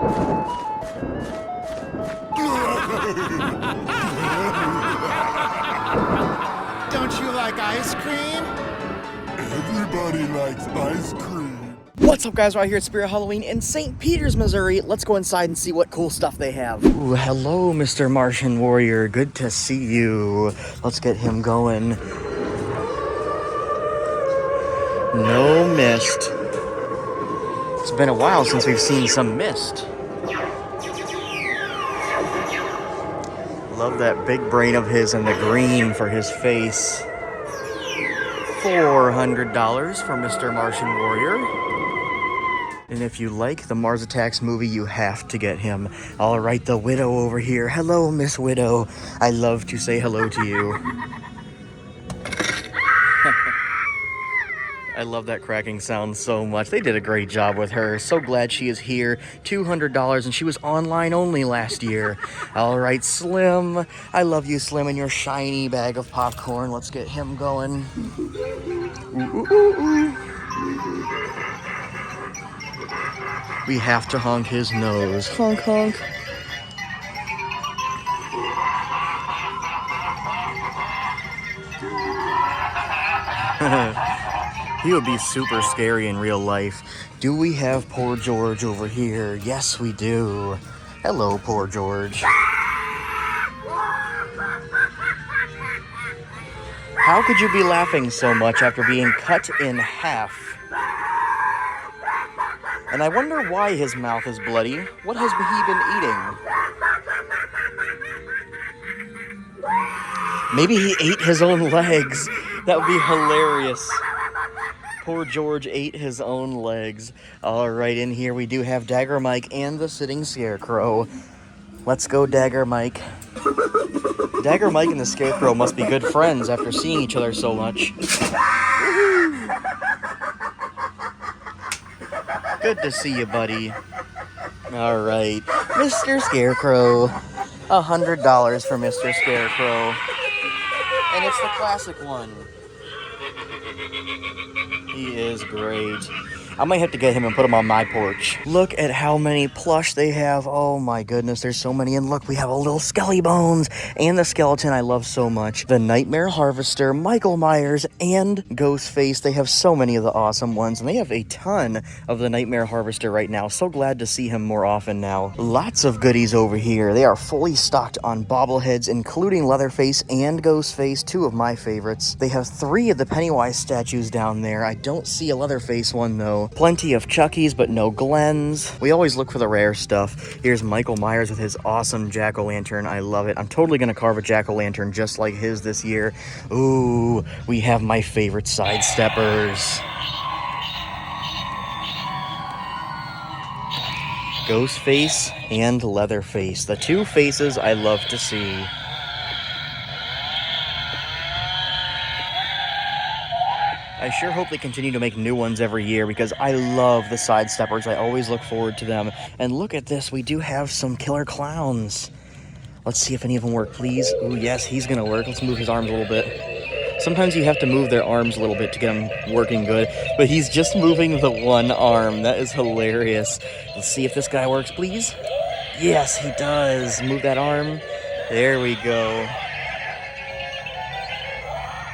Don't you like ice cream? Everybody likes ice cream. What's up, guys? We're out here at Spirit Halloween in St. Peters, Missouri. Let's go inside and see what cool stuff they have. Ooh, hello, Mr. Martian Warrior. Good to see you. Let's get him going. No mist. It's been a while since we've seen some mist. Love that big brain of his and the green for his face. $400 for Mr. Martian Warrior. And if you like the Mars Attacks movie, you have to get him. All right, the Widow over here. Hello, Miss Widow. I love to say hello to you. I love that cracking sound so much. They did a great job with her. So glad she is here. $200, and she was online only last year. All right, Slim. I love you, Slim, and your shiny bag of popcorn. Let's get him going. Ooh, ooh, ooh, ooh. We have to honk his nose. Honk, honk. He would be super scary in real life. Do we have poor George over here? Yes, we do. Hello, poor George. How could you be laughing so much after being cut in half? And I wonder why his mouth is bloody. What has he been eating? Maybe he ate his own legs. That would be hilarious. Poor George ate his own legs. All right, in here we do have Dagger Mike and the Sitting Scarecrow. Let's go, Dagger Mike. Dagger Mike and the Scarecrow must be good friends after seeing each other so much. Good to see you, buddy. All right, Mr. Scarecrow. $100 for Mr. Scarecrow. And it's the classic one. He is great. I might have to get him and put him on my porch. Look at how many plush they have. Oh my goodness, there's so many. And look, we have a little Skelly Bones and the skeleton I love so much. The Nightmare Harvester, Michael Myers, and Ghostface. They have so many of the awesome ones, and they have a ton of the Nightmare Harvester right now. So glad to see him more often now. Lots of goodies over here. They are fully stocked on bobbleheads, including Leatherface and Ghostface, two of my favorites. They have 3 of the Pennywise statues down there. I don't see a Leatherface one though. Plenty of Chuckies, but no Glens. We always look for the rare stuff. Here's Michael Myers with his awesome jack-o'-lantern. I love it. I'm totally gonna carve a jack-o'-lantern just like his this year. Ooh, we have my favorite sidesteppers. Ghostface and Leatherface. The 2 faces I love to see. I sure hope they continue to make new ones every year because I love the sidesteppers. I always look forward to them. And look at this, we do have some killer clowns. Let's see if any of them work, please. Ooh, yes, he's gonna work. Let's move his arms a little bit. Sometimes you have to move their arms a little bit to get them working good, but he's just moving the one arm. That is hilarious. Let's see if this guy works, please. Yes, he does. Move that arm. There we go.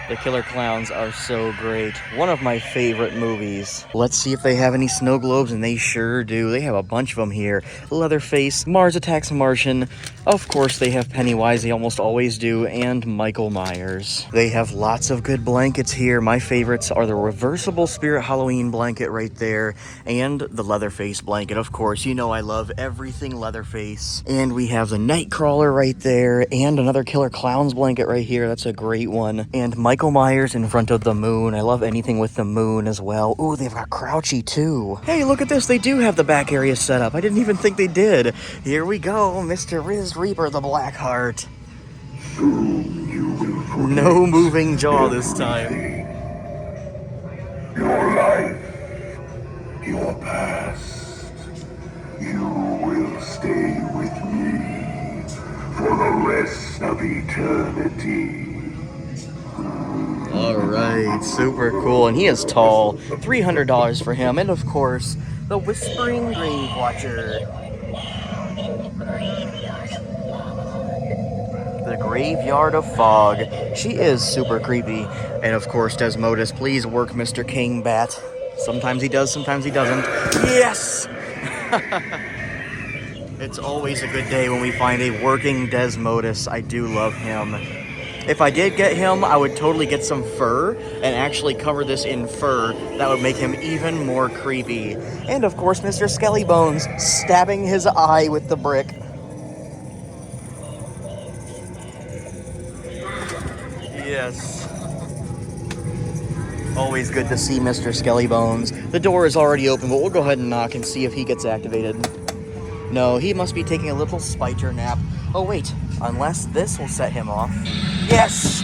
The Killer Clowns are so great. One of my favorite movies. Let's see if they have any snow globes, and they sure do. They have a bunch of them here. Leatherface, Mars Attacks Martian. Of course, they have Pennywise. They almost always do. And Michael Myers. They have lots of good blankets here. My favorites are the reversible Spirit Halloween blanket right there. And the Leatherface blanket, of course. You know I love everything Leatherface. And we have the Nightcrawler right there. And another Killer Clowns blanket right here. That's a great one. And Michael Myers in front of the moon. I love anything with the moon as well. Ooh, they've got Crouchy too. Hey, look at this. They do have the back area set up. I didn't even think they did. Here we go, Mr. Riz Reaper, the Blackheart. No moving jaw this time. Your life, your past, you will stay with me for the rest of eternity. All right, super cool. And he is tall. $300 for him. And of course, the Whispering Grave Watcher. The Graveyard of Fog. She is super creepy. And of course, Desmodus, please work Mr. King Bat. Sometimes he does, sometimes he doesn't. Yes! It's always a good day when we find a working Desmodus. I do love him. If I did get him, I would totally get some fur and actually cover this in fur. That would make him even more creepy. And of course, Mr. Skellybones stabbing his eye with the brick. Yes. Always good to see Mr. Skellybones. The door is already open, but we'll go ahead and knock and see if he gets activated. No, he must be taking a little spider nap. Oh wait, unless this will set him off. Yes!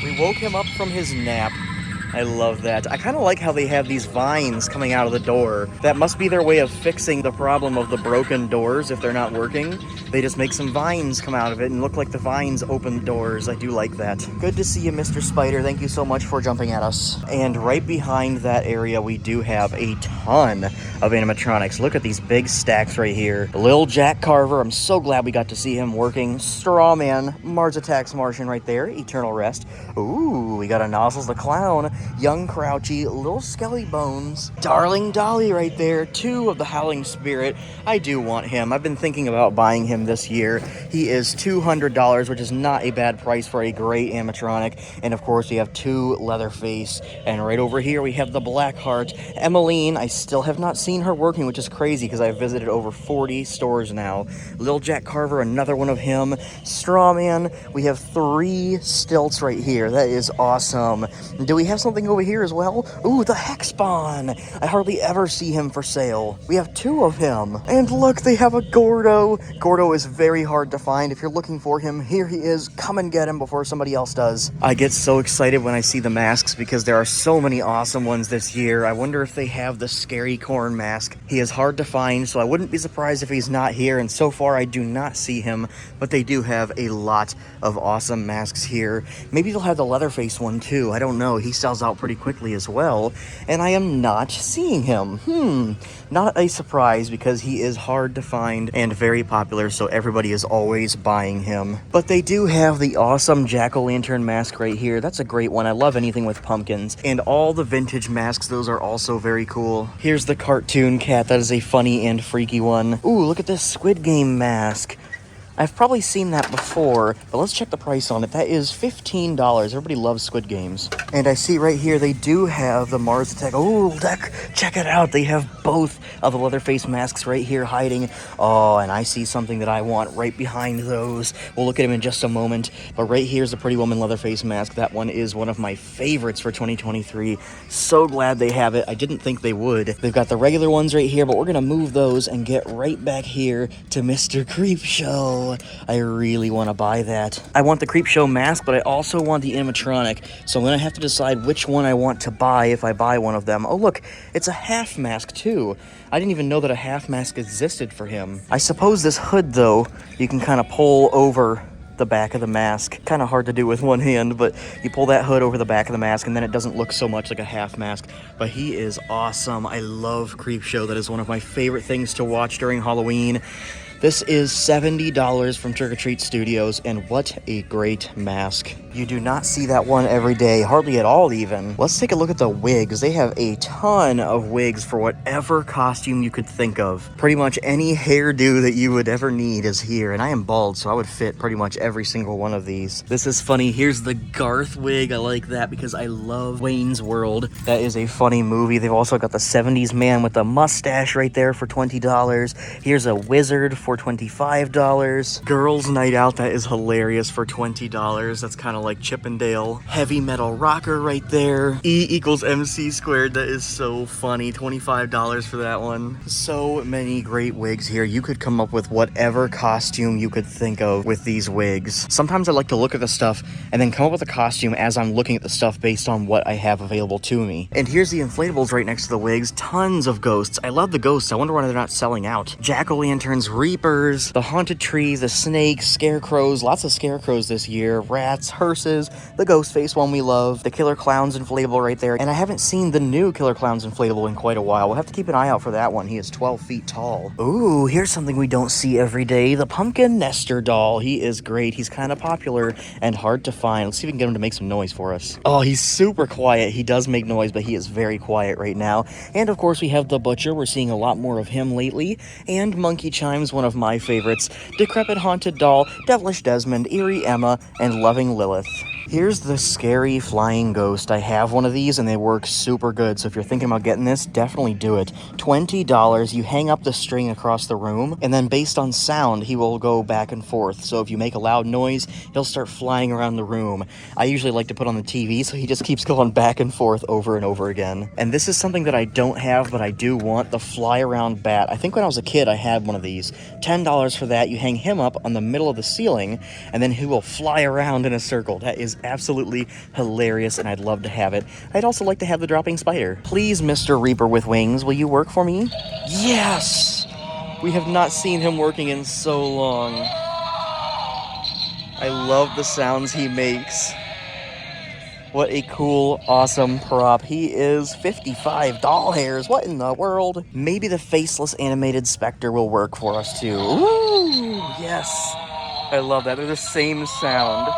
We woke him up from his nap. I love that. I kind of like how they have these vines coming out of the door. That must be their way of fixing the problem of the broken doors if they're not working. They just make some vines come out of it and look like the vines open doors. I do like that. Good to see you, Mr. Spider. Thank you so much for jumping at us. And right behind that area, we do have a ton of animatronics. Look at these big stacks right here. Lil Jack Carver, I'm so glad we got to see him working. Strawman, Mars Attacks Martian right there, Eternal Rest. Ooh, we got a Nozzles the Clown, Young Crouchy, Little Skellybones, Darling Dolly right there, 2 of the Howling Spirit. I do want him. I've been thinking about buying him this year. He is $200, which is not a bad price for a great animatronic. And of course, we have 2 Leatherface. And right over here, we have the Blackheart. Emmeline, I still have not seen her working, which is crazy because I've visited over 40 stores now. Lil Jack Carver, another one of him. Strawman, we have 3 stilts right here. That is awesome. Do we have something over here as well? Ooh, the Hexbon. I hardly ever see him for sale. We have 2 of him. And look, they have a Gordo. Gordo is very hard to find. If you're looking for him, here he is. Come and get him before somebody else does. I get so excited when I see the masks because there are so many awesome ones this year. I wonder if they have the Scary Corn mask. He is hard to find, so I wouldn't be surprised if he's not here, and so far I do not see him, but they do have a lot of awesome masks here. Maybe they'll have the Leatherface one too. I don't know. He sells out pretty quickly as well, and I am not seeing him. Not a surprise because he is hard to find and very popular, so everybody is always buying him. But they do have the awesome jack-o'-lantern mask right here. That's a great one. I love anything with pumpkins. And all the vintage masks, those are also very cool. Here's the cartoon cat. That is a funny and freaky one. Ooh, look at this Squid Game mask. I've probably seen that before, but let's check the price on it. That is $15. Everybody loves Squid Games. And I see right here they do have the Mars Attack. Oh, check it out. They have both of the Leatherface masks right here hiding. Oh, and I see something that I want right behind those. We'll look at him in just a moment. But right here's the Pretty Woman Leatherface mask. That one is one of my favorites for 2023. So glad they have it. I didn't think they would. They've got the regular ones right here, but we're going to move those and get right back here to Mr. Creepshow. I really want to buy that. I want the Creepshow mask, but I also want the animatronic, so I'm going to have to decide which one I want to buy if I buy one of them. Oh, look, it's a half mask, too. I didn't even know that a half mask existed for him. I suppose this hood, though, you can kind of pull over the back of the mask. Kind of hard to do with one hand, but you pull that hood over the back of the mask, and then it doesn't look so much like a half mask. But he is awesome. I love Creepshow. That is one of my favorite things to watch during Halloween. This is $70 from Trick or Treat Studios, and what a great mask. You do not see that one every day, hardly at all even. Let's take a look at the wigs. They have a ton of wigs for whatever costume you could think of. Pretty much any hairdo that you would ever need is here, and I am bald, so I would fit pretty much every single one of these. This is funny. Here's the Garth wig. I like that because I love Wayne's World. That is a funny movie. They've also got the 70s man with the mustache right there for $20. Here's a wizard for $25. Girls Night Out, that is hilarious, for $20. That's kind of like Chippendale. Heavy Metal Rocker right there. E equals MC squared. That is so funny. $25 for that one. So many great wigs here. You could come up with whatever costume you could think of with these wigs. Sometimes I like to look at the stuff and then come up with a costume as I'm looking at the stuff based on what I have available to me. And here's the inflatables right next to the wigs. Tons of ghosts. I love the ghosts. I wonder why they're not selling out. Jack-o'-lanterns, reapers, the haunted tree, the snakes, scarecrows, lots of scarecrows this year, rats, hearses, the ghost face one we love, the killer clowns inflatable right there, and I haven't seen the new killer clowns inflatable in quite a while. We'll have to keep an eye out for that one. He is 12 feet tall. Ooh, here's something we don't see every day, the pumpkin nester doll. He is great. He's kind of popular and hard to find. Let's see if we can get him to make some noise for us. Oh, he's super quiet. He does make noise, but he is very quiet right now. And of course we have the butcher. We're seeing a lot more of him lately. And Monkey Chimes, one of my favorites, Decrepit Haunted Doll, Devilish Desmond, Eerie Emma, and Loving Lilith. Here's the scary flying ghost. I have one of these and they work super good. So if you're thinking about getting this, definitely do it. $20. You hang up the string across the room and then based on sound, he will go back and forth. So if you make a loud noise, he'll start flying around the room. I usually like to put on the TV so he just keeps going back and forth over and over again. And this is something that I don't have, but I do want, the fly around bat. I think when I was a kid, I had one of these. $10 for that. You hang him up on the middle of the ceiling and then he will fly around in a circle. That is absolutely hilarious and I'd love to have it. I'd also like to have the dropping spider. Please, Mr. Reaper with wings, will you work for me? Yes! We have not seen him working in so long. I love the sounds he makes. What a cool, awesome prop. He is 55 doll hairs. What in the world? Maybe the faceless animated specter will work for us too. Ooh, yes. I love that. They're the same sound.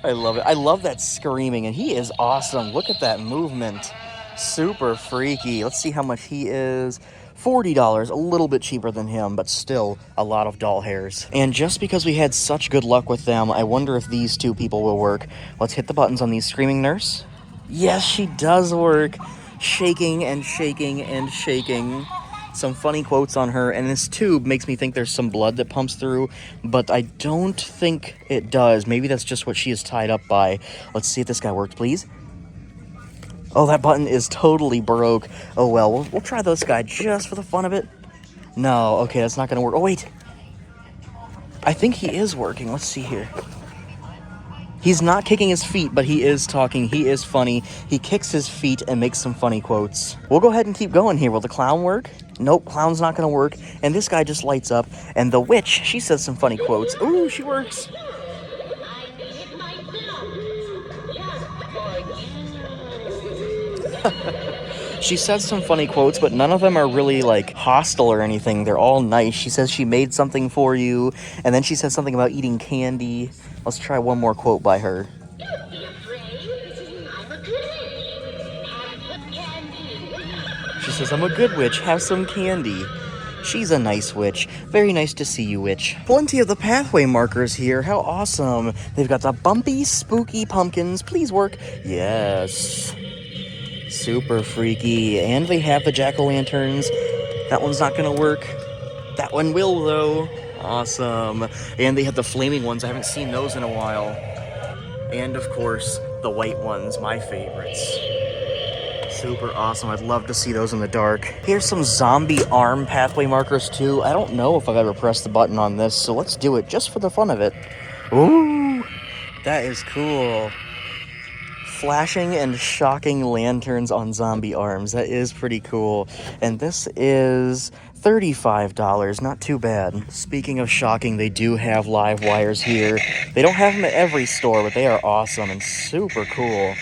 I love it. I love that screaming, and he is awesome. Look at that movement. Super freaky. Let's see how much he is. $40, a little bit cheaper than him, but still a lot of doll hairs. And just because we had such good luck with them, I wonder if these two people will work. Let's hit the buttons on these Screaming Nurse. Yes, she does work. Shaking and shaking and shaking. Some funny quotes on her, and this tube makes me think there's some blood that pumps through, but I don't think it does. Maybe that's just what she is tied up by. Let's see if this guy works, please. Oh, that button is totally broke. Oh well, we'll try this guy just for the fun of it. No, okay, that's not gonna work. Oh wait, I think he is working. Let's see here. He's not kicking his feet, but he is talking. He is funny. He kicks his feet and makes some funny quotes. We'll go ahead and keep going here. Will the clown work? Nope, clown's not gonna work. And this guy just lights up. And the witch, she says some funny quotes. Ooh, she works. She says some funny quotes, but none of them are really, like, hostile or anything. They're all nice. She says she made something for you, and then she says something about eating candy. Let's try one more quote by her. Don't be afraid. I'm a good witch. Have some candy. She says, I'm a good witch. Have some candy. She's a nice witch. Very nice to see you, witch. Plenty of the pathway markers here. How awesome. They've got the bumpy, spooky pumpkins. Please work. Yes. Super freaky. And they have the jack-o'-lanterns. That one's not gonna work. That one will, though. Awesome. And they have the flaming ones. I haven't seen those in a while. And, of course, the white ones, my favorites. Super awesome. I'd love to see those in the dark. Here's some zombie arm pathway markers, too. I don't know if I've ever pressed the button on this, so let's do it just for the fun of it. Ooh, that is cool. Flashing and shocking lanterns on zombie arms. That is pretty cool. And this is $35. Not too bad. Speaking of shocking, they do have live wires here. They don't have them at every store, but they are awesome and super cool.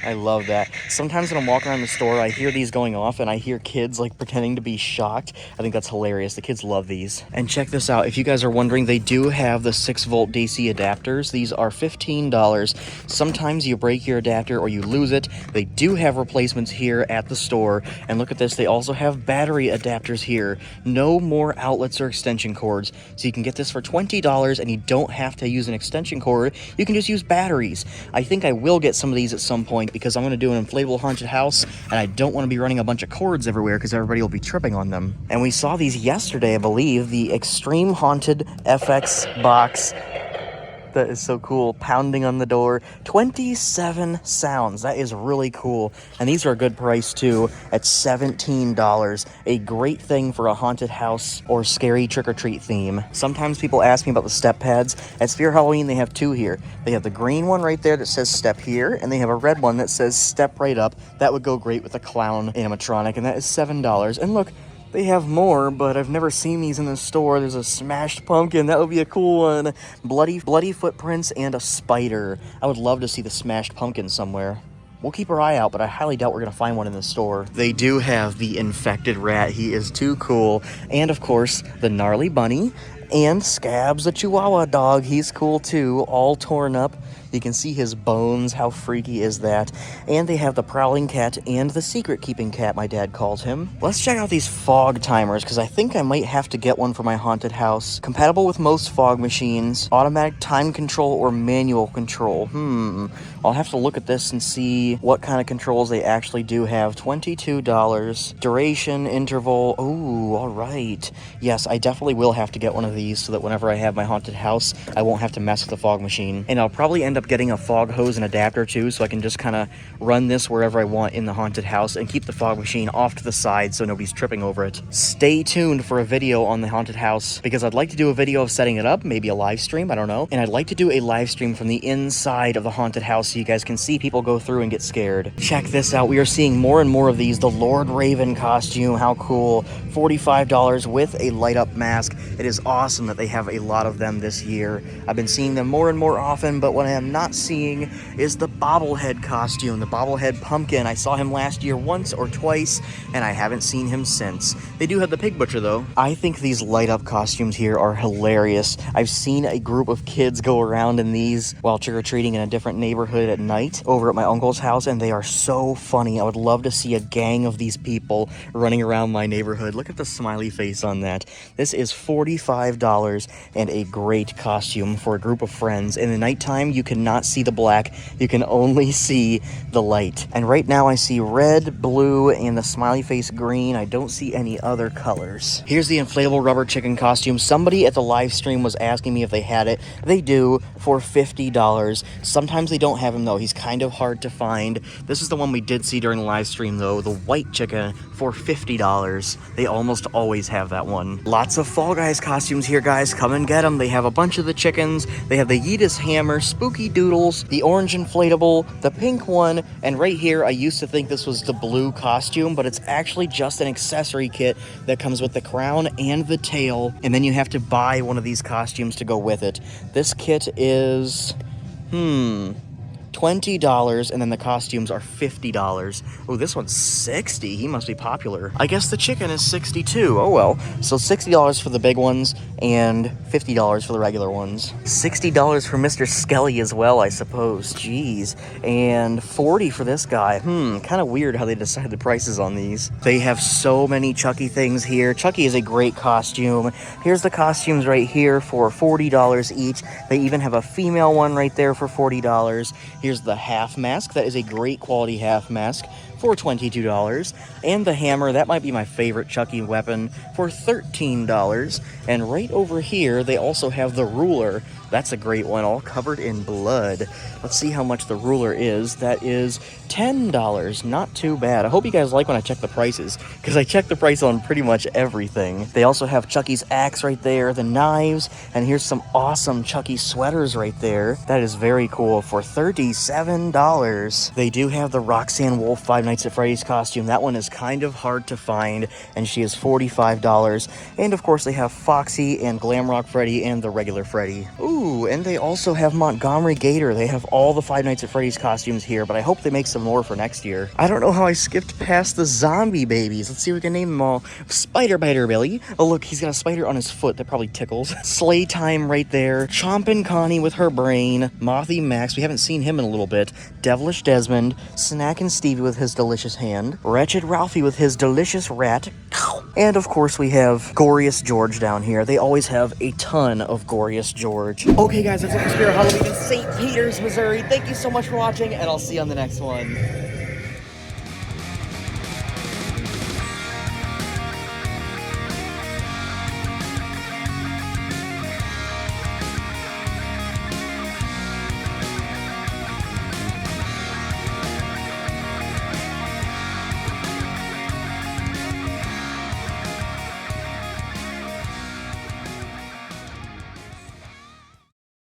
I love that. Sometimes when I'm walking around the store, I hear these going off, and I hear kids, like, pretending to be shocked. I think that's hilarious. The kids love these. And check this out. If you guys are wondering, they do have the 6-volt DC adapters. These are $15. Sometimes you break your adapter or you lose it. They do have replacements here at the store. And look at this. They also have battery adapters here. No more outlets or extension cords. So you can get this for $20, and you don't have to use an extension cord. You can just use batteries. I think I will get some of these at some point, because I'm going to do an inflatable haunted house, and I don't want to be running a bunch of cords everywhere because everybody will be tripping on them. And we saw these yesterday, I believe, the Extreme Haunted FX box That is so cool. Pounding on the door. 27 sounds. That is really cool. And these are a good price too at $17. A great thing for a haunted house or scary trick-or-treat theme. Sometimes people ask me about the step pads. At Sphere Halloween, they have two here. They have the green one right there that says step here, and they have a red one that says step right up. That would go great with a clown animatronic, and that is $7. And look, they have more, but I've never seen these in the store. There's a smashed pumpkin. That would be a cool one. Bloody footprints and a spider. I would love to see the smashed pumpkin somewhere. We'll keep our eye out, but I highly doubt we're going to find one in the store. They do have the infected rat. He is too cool. And, of course, the gnarly bunny. And Scabs, the Chihuahua dog. He's cool, too. All torn up. You can see his bones. How freaky is that? And they have the prowling cat and the secret-keeping cat, my dad calls him. Let's check out these fog timers, because I think I might have to get one for my haunted house. Compatible with most fog machines. Automatic time control or manual control. I'll have to look at this and see what kind of controls they actually do have. $22. Duration, interval. Ooh, all right. Yes, I definitely will have to get one of these so that whenever I have my haunted house, I won't have to mess with the fog machine. And I'll probably end up getting a fog hose and adapter too, so I can just kind of run this wherever I want in the haunted house and keep the fog machine off to the side so nobody's tripping over it. Stay tuned for a video on the haunted house, because I'd like to do a video of setting it up, maybe a live stream, I don't know. And I'd like to do a live stream from the inside of the haunted house so you guys can see people go through and get scared. Check this out. We are seeing more and more of these. The Lord Raven costume, how cool. $45 with a light up mask. It is awesome that they have a lot of them this year. I've been seeing them more and more often, but what I am not seeing is the bobblehead costume, the bobblehead pumpkin. I saw him last year once or twice, and I haven't seen him since. They do have the pig butcher though. I think these light up costumes here are hilarious. I've seen a group of kids go around in these while trick-or-treating in a different neighborhood at night over at my uncle's house, and they are so funny. I would love to see a gang of these people running around my neighborhood. Look at the smiley face on that. This is $45 and a great costume for a group of friends. In the nighttime, you cannot see the black. You can only see the light. And right now I see red, blue, and the smiley face green. I don't see any other colors. Here's the inflatable rubber chicken costume. Somebody at the live stream was asking me if they had it. They do, for $50. Sometimes they don't have him though. He's kind of hard to find. This is the one we did see during the live stream though, the white chicken for $50. They almost always have that one. Lots of Fall Guys costumes here, guys. Come and get them. They have a bunch of the chickens. They have the Yeetus hammer, Spooky Doodles, the orange inflatable, the pink one, and right here I used to think this was the blue costume, but it's actually just an accessory kit that comes with the crown and the tail, and then you have to buy one of these costumes to go with it. This kit is $20, and then the costumes are $50. Oh, this one's $60. He must be popular. I guess the chicken is $62. Oh well. So $60 for the big ones and $50 for the regular ones. $60 for Mr. Skelly as well, I suppose. Jeez. And $40 for this guy. Kind of weird how they decide the prices on these. They have so many Chucky things here. Chucky is a great costume. Here's the costumes right here for $40 each. They even have a female one right there for $40. Here's the half mask. That is a great quality half mask for $22. And the hammer, that might be my favorite Chucky weapon, for $13. And right over here, they also have the ruler. That's a great one, all covered in blood. Let's see how much the ruler is. That is $10. Not too bad. I hope you guys like when I check the prices, because I check the price on pretty much everything. They also have Chucky's axe right there, the knives, and here's some awesome Chucky sweaters right there. That is very cool for $37. They do have the Roxanne Wolf Five Nights at Freddy's costume. That one is kind of hard to find, and she is $45. And of course they have Foxy and Glamrock Freddy and the regular Freddy. Ooh, and they also have Montgomery Gator. They have all the Five Nights at Freddy's costumes here, but I hope they make some more for next year. I don't know how I skipped past the zombie babies. Let's see if we can name them all. Spider Biter Billy. Oh look, he's got a spider on his foot that probably tickles. Slay Time right there. Chompin' Connie with her brain. Mothy Max, we haven't seen him in a little bit. Devilish Desmond. Snackin' Stevie with his delicious hand. Wretched Ralphie with his delicious rat. And of course we have Gorious George down here. They always have a ton of Gorious George. Okay guys, that's it for Spirit Halloween in St. Peters, Missouri. Thank you so much for watching, and I'll see you on the next one.